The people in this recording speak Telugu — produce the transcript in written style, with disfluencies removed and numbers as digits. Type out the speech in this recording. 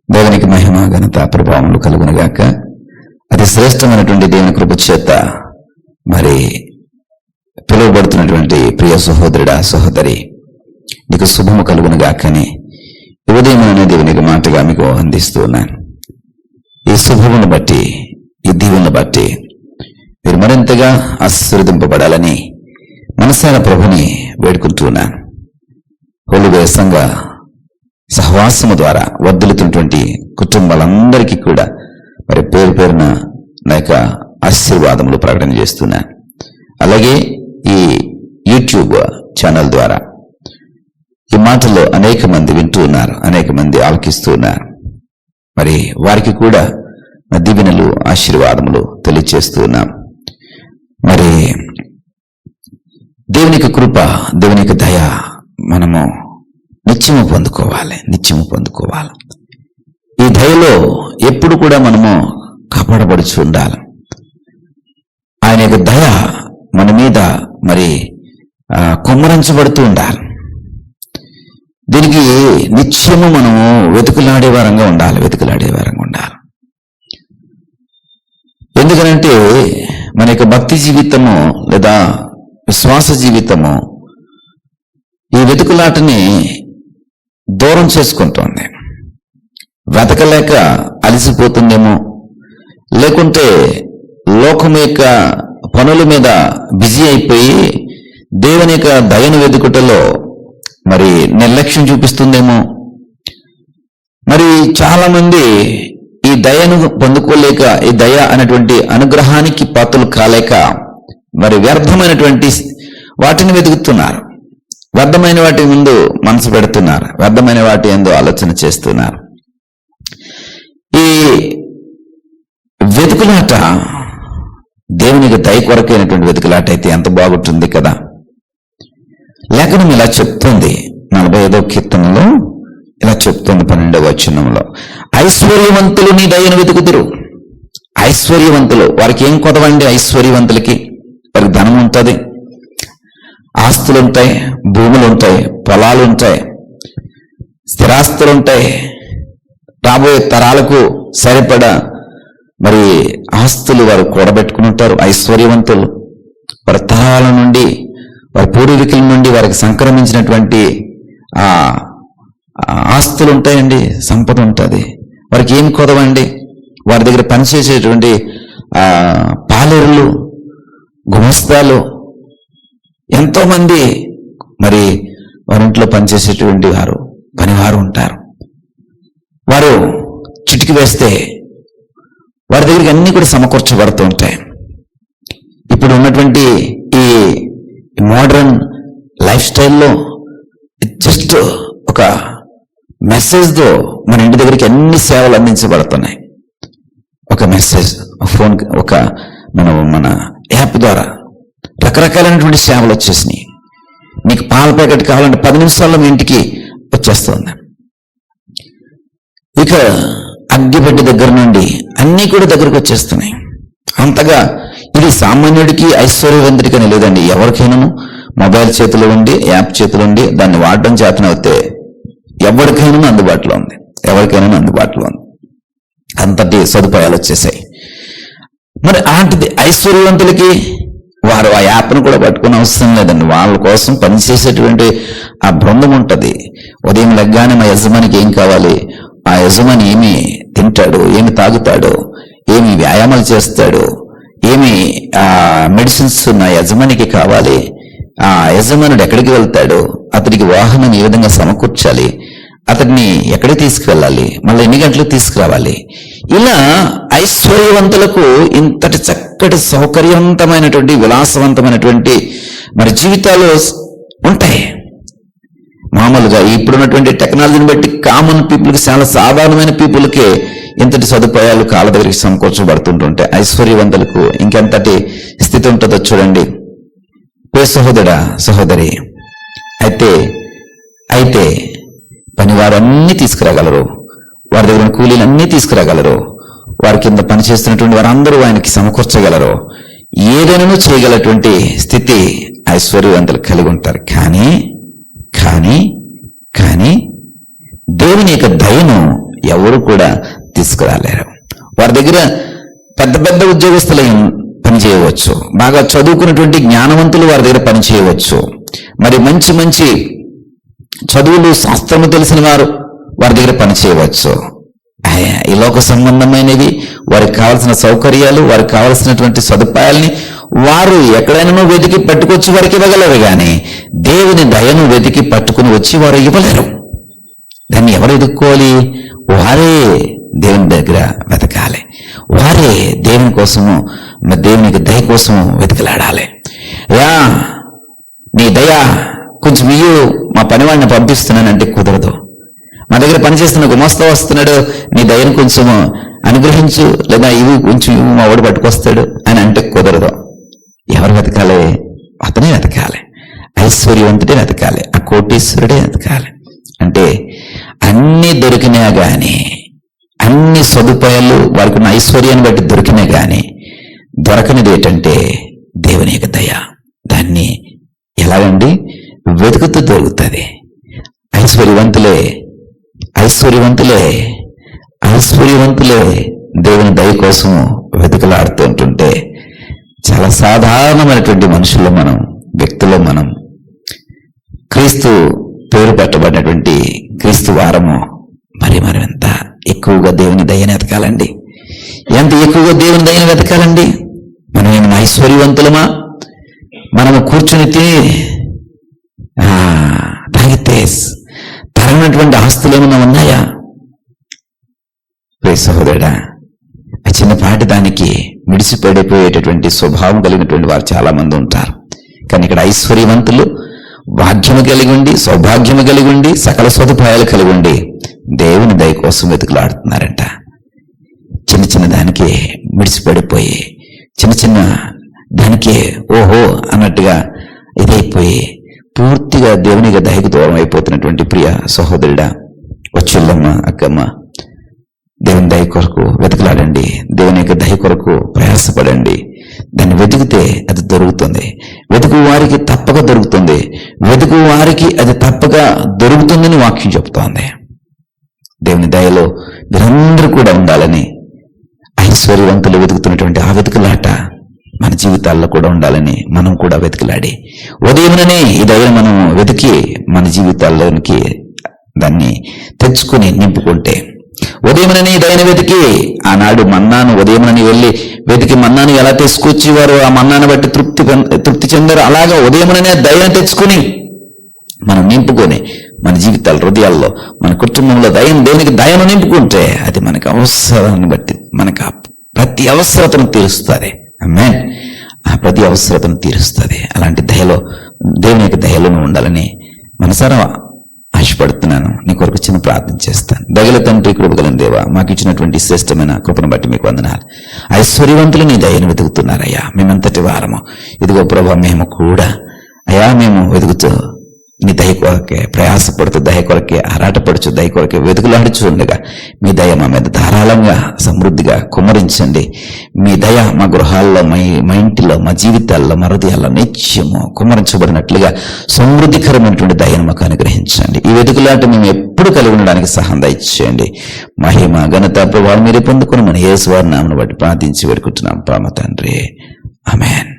దేవునికి మహిమ ఘనత ప్రభావములు కలుగునుగాక. అతి శ్రేష్టమైనటువంటి దేవుని కృప చేత మరి పిలువబడుతున్నటువంటి ప్రియ సహోదరుడా సహోదరి, నీకు శుభము కలుగునుగాకని ఉదయం అనే దేవునికి మాటగా మీకు అందిస్తూ ఉన్నాను. ఈ శుభమును బట్టి, ఈ దీవెనను బట్టి మీరు మరింతగా ఆశీర్వదింపబడాలని మనసారా ప్రభుని వేడుకుంటూ ఉన్నాను. హోలీగా సంఘ సహవాసము ద్వారా వర్ధిల్లుతున్నటువంటి కుటుంబాలందరికీ కూడా మరి పేరు పేరున నా యొక్క ఆశీర్వాదములు ప్రకటన చేస్తున్నాను. అలాగే ఈ యూట్యూబ్ ఛానల్ ద్వారా ఈ మాటల్లో అనేక మంది వింటూ ఉన్నారు, అనేక మంది ఆలకిస్తూ ఉన్నారు. మరి వారికి కూడా నా దీవెనలు ఆశీర్వాదములు తెలియజేస్తూ ఉన్నాం. మరి దేవునికి కృప, దేవునికి దయ మనము నిత్యము పొందుకోవాలి. ఈ దయలో ఎప్పుడు కూడా మనము కాపాడబడుచు ఉండాలి. ఆయన యొక్క దయ మన మీద మరి కుమ్మరించబడుతూ ఉండాలి. దీనికి నిత్యము మనము వెతుకులాడే వారంగా ఉండాలి. ఎందుకనంటే మన యొక్క భక్తి జీవితము లేదా విశ్వాస జీవితము ఈ వెతుకులాటని దూరం చేసుకుంటోంది. వెతకలేక అలసిపోతుందేమో, లేకుంటే లోకం యొక్క పనుల మీద బిజీ అయిపోయి దేవుని యొక్క దయను వెతుకుటలో మరి నిర్లక్ష్యం చూపిస్తుందేమో. మరి చాలా మంది ఈ దయను పొందుకోలేక, ఈ దయ అనేటువంటి అనుగ్రహానికి పాత్రలు కాలేక మరి వ్యర్థమైనటువంటి వాటిని వెతుకుతున్నారు. వ్యర్థమైన వాటి ముందు మనసు పెడుతున్నారు, వ్యర్థమైన వాటి యందు ఆలోచన చేస్తున్నారు. ఈ వెతుకులాట దేవునికి దయ కొరకైనటువంటి వెతుకులాట అయితే ఎంత బాగుంటుంది కదా. లేఖనం ఇలా చెప్తుంది, 45వ కీర్తనలో ఇలా చెప్తుంది, 12వ వచనంలో, ఐశ్వర్యవంతులు నీ దయను వెతుకుదురు. ఐశ్వర్యవంతులు, వారికి ఏం కొదవండి? ఐశ్వర్యవంతులకి వారికి ధనం ఉంటుంది, ఆస్తులు ఉంటాయి, భూములు ఉంటాయి, పొలాలు ఉంటాయి, స్థిరాస్తులు ఉంటాయి, రాబోయే తరాలకు సరిపడా మరి ఆస్తులు వారు కూడబెట్టుకుని ఉంటారు. ఐశ్వర్యవంతులు వారి తరాల నుండి, వారి పూర్వీకుల నుండి వారికి సంక్రమించినటువంటి ఆస్తులు ఉంటాయండి, సంపద ఉంటుంది. వారికి ఏం కొదవండి? వారి దగ్గర పనిచేసేటువంటి పాలేరులు, గుమస్తాలు, ఎంతో మంది మరి వారింట్లో పనిచేసేటువంటి పనివారు ఉంటారు. వారు చిటికి వేస్తే వారి దగ్గరికి అన్ని కూడా సమకూర్చబడుతూ ఉంటాయి. ఇప్పుడు ఉన్నటువంటి ఈ మోడర్న్ లైఫ్ స్టైల్లో జస్ట్ ఒక మెసేజ్తో మన ఇంటి దగ్గరికి అన్ని సేవలు అందించబడుతున్నాయి. ఒక మెసేజ్, ఫోన్, మన యాప్ ద్వారా రకరకాలైనటువంటి సేవలు వచ్చేసినాయి. నీకు పాల ప్యాకెట్ కావాలంటే 10 నిమిషాల్లో మీ ఇంటికి వచ్చేస్తుంది. ఇక అగ్గిపెట్టి దగ్గర నుండి అన్నీ కూడా దగ్గరకు వచ్చేస్తున్నాయి. అంతగా ఇది సామాన్యుడికి ఐశ్వర్యవంతుడికని లేదండి, ఎవరికైనాను మొబైల్ చేతిలో ఉండి, యాప్ చేతిలో ఉండి దాన్ని వాడడం చేతనవుతే ఎవరికైనా అందుబాటులో ఉంది. అంతటి సదుపాయాలు వచ్చేసాయి. మరి అలాంటిది ఐశ్వర్యవంతులకి వారు ఆ యాప్ను కూడా పట్టుకునే అవసరం లేదండి. వాళ్ళ కోసం పనిచేసేటువంటి ఆ బృందం ఉంటుంది. ఉదయం లెగ్గానే మా యజమానికి ఏం కావాలి, ఆ యజమాని ఏమి తింటాడు, ఏమి తాగుతాడు, ఏమి వ్యాయామాలు చేస్తాడు, ఏమి మెడిసిన్స్ నా యజమానికి కావాలి, ఆ యజమానుడు ఎక్కడికి వెళ్తాడు, అతడికి వాహనం ఏ విధంగా సమకూర్చాలి, అతడిని ఎక్కడికి తీసుకువెళ్ళాలి, మళ్ళీ ఎన్ని గంటలకు తీసుకురావాలి, ఇలా ఐశ్వర్యవంతులకు ఇంతటి చక్కటి సౌకర్యవంతమైనటువంటి విలాసవంతమైనటువంటి మరి జీవితాలు ఉంటాయి. మామూలుగా ఇప్పుడున్నటువంటి టెక్నాలజీని బట్టి కామన్ పీపుల్కి, చాలా సాధారణమైన పీపుల్కే ఇంతటి సదుపాయాలు కాళ్ళ దగ్గరికి సమకూర్చబడుతుంటుంటే ఐశ్వర్యవంతులకు ఇంకెంతటి స్థితి ఉంటుందో చూడండి. సహోదరా సహోదరి, అయితే పనివారు అన్నీ తీసుకురాగలరు, వారి దగ్గర కూలీలు అన్నీ తీసుకురాగలరు, వారి కింద పనిచేస్తున్నటువంటి వారందరూ ఆయనకి సమకూర్చగలరు, ఏదైనా చేయగలటువంటి స్థితి ఐశ్వర్యవంతులు కలిగి ఉంటారు. కానీ దేవుని యొక్క దయను ఎవరు కూడా తీసుకురాలేరు. వారి దగ్గర పెద్ద పెద్ద ఉద్యోగస్తులు పనిచేయవచ్చు, బాగా చదువుకున్నటువంటి జ్ఞానవంతులు వారి దగ్గర పనిచేయవచ్చు, మరి మంచి మంచి చదువులు శాస్త్రము తెలిసిన వారు వారి దగ్గర పనిచేయవచ్చు. ఈ లోక సంబంధమైనవి, వారికి కావాల్సిన సౌకర్యాలు, వారికి కావలసినటువంటి సదుపాయాల్ని వారు ఎక్కడైనా వెతికి పట్టుకొచ్చి వారికి ఇవ్వగలరు, కానీ దేవుని దయను వెతికి పట్టుకుని వచ్చి వారు ఇవ్వలేరు. దాన్ని ఎవరు ఎదుక్కోవాలి? వారే దేవుని దగ్గర వెతకాలి, వారే దేవుని కోసము, దేవునికి దయ కోసము వెతికలాడాలి. నీ దయ కొంచెం ఇయ్యు, మా పనివాడిని పంపిస్తున్నానంటే కుదరదు. మా దగ్గర పనిచేస్తున్న గుమస్తా వస్తున్నాడు, నీ దయను కొంచెము అనుగ్రహించు, లేదా ఇవి కొంచెం ఇవి మా వాడు పట్టుకొస్తాడు అని అంటే కుదరదు. ఎవరు వెతకాలి? అతనే వెతకాలి, ఐశ్వర్యవంతుడే వెతకాలి, ఆ కోటీశ్వరుడే వెతకాలి. అంటే అన్ని దొరికినా గాని, అన్ని సదుపాయాలు వారికి ఉన్న ఐశ్వర్యాన్ని బట్టి దొరికినా గాని దొరకనిది ఏంటంటే దేవుని యొక్క దయ. దాన్ని ఎలాగండి? వెతుకుతూ దొరుకుతుంది. ఐశ్వర్యవంతులే దేవుని దయ కోసం వెతుకులాడుతూ ఉంటుంటే, చాలా సాధారణమైనటువంటి మనుషుల్లో మనం, వ్యక్తుల్లో మనం, క్రీస్తు పేరు పెట్టబడినటువంటి క్రీస్తు వారము మరి ఎంత ఎక్కువగా దేవుని దయని వెతకాలండి. ఎంత ఎక్కువగా దేవుని దయని వెతకాలండి. మనం ఏమైనా ఐశ్వర్యవంతులమా? మనము కూర్చుని తిని తాగితే తరగినటువంటి ఆస్తులు ఏమైనా ఉన్నాయా? సహోదరుడా, ఆ చిన్నపాటి దానికి మిడిసిపడిపోయేటటువంటి స్వభావం కలిగినటువంటి వారు చాలా మంది ఉంటారు. కానీ ఇక్కడ ఐశ్వర్యవంతులు భాగ్యము కలిగి ఉండి, సౌభాగ్యము కలిగి ఉండి, సకల సదుపాయాలు కలిగి ఉండి దేవుని దయ కోసం వెతుకులాడుతున్నారంట. చిన్న చిన్న దానికి మిడిసిపడిపోయి, చిన్న చిన్న దానికే ఓహో అన్నట్టుగా ఇదైపోయి పూర్తిగా దేవుని దయకు దూరం అయిపోతున్నటువంటి ప్రియ సహోదరుడా, వచ్చుల్లమ్మ, అక్కమ్మ, దేవుని దయ కొరకు వెతుకులాడండి. దేవుని యొక్క దయ కొరకు ప్రయాసపడండి. దాన్ని వెతికితే అది దొరుకుతుంది. వెతుకు వారికి తప్పక దొరుకుతుంది. వెతుకు వారికి అది తప్పక దొరుకుతుందని వాక్యం చెప్తోంది. దేవుని దయలో మీరందరూ కూడా ఉండాలని, ఐశ్వర్యవంతులు వెతుకుతున్నటువంటి ఆ వెతుకులాట మన జీవితాల్లో కూడా ఉండాలని మనం కూడా వెతుకులాడి, ఉదయముననే ఈ దయను మనం వెతికి మన జీవితాల్లోనికి దాన్ని తెచ్చుకుని నింపుకుంటే, ఉదయమునని దయను వెతికి, ఆనాడు మన్నాను ఉదయమునని వెళ్ళి వెతికి మన్నాను ఎలా తీసుకొచ్చేవారు, ఆ మన్నాను బట్టి తృప్తి చెందారు. అలాగా ఉదయముననే దయను తెచ్చుకుని మనం నింపుకొని మన జీవితాల హృదయాల్లో, మన కుటుంబంలో దేవునికి దయను నింపుకుంటే అది మనకు అవసరాన్ని బట్టి మనకు ప్రతి అవసరతను తీరుస్తుంది. ఆమేన్. ఆ ప్రతి అవసరతను తీరుస్తుంది. అలాంటి దయలో, దేవుని యొక్క దయలోనూ ఉండాలని మనసారా ఆశపడుతున్నాను. నీ కొరకు చిన్న ప్రార్థన చేస్తాను. దయగల తండ్రి, కృపగల దేవా, మాకు ఇచ్చినటువంటి శ్రేష్టమైన కృపను బట్టి మీకు వందనాలు. ఐశ్వర్యవంతులు నీ దయను వెతుకుతున్నారయ్యా. మేమంతటి వారము. ఇదిగో ప్రభా, మేము కూడా అయ్యా, మేము వెతుకుతూ నీ దయ కొరకే ప్రయాసపడుతూ, దయ కొరకే ఆరాటపడుచు, దయ కొరకే వెతుకులాడుచు ఉండగా మీ దయ మా మీద ధారాళంగా సమృద్ధిగా కుమ్మరించండి. మీ దయ మా గృహాల్లో, మా ఇంటిలో, మా జీవితాల్లో, మా హృదయాల్లో నిత్యము కుమ్మరించబడినట్లుగా సమృద్ధికరమైనటువంటి దయను మాకు అనుగ్రహించండి. ఈ వెతుకులాట మేము ఎప్పుడు కలిగి ఉండడానికి సహాయం దయచేయండి. మహిమ ఘనత ప్రభావం మీరే పొందుకుని మన యేసు వారి నామమును బట్టి ప్రార్థించి వేడుకుంటున్నాం పరమ తండ్రి. ఆమేన్.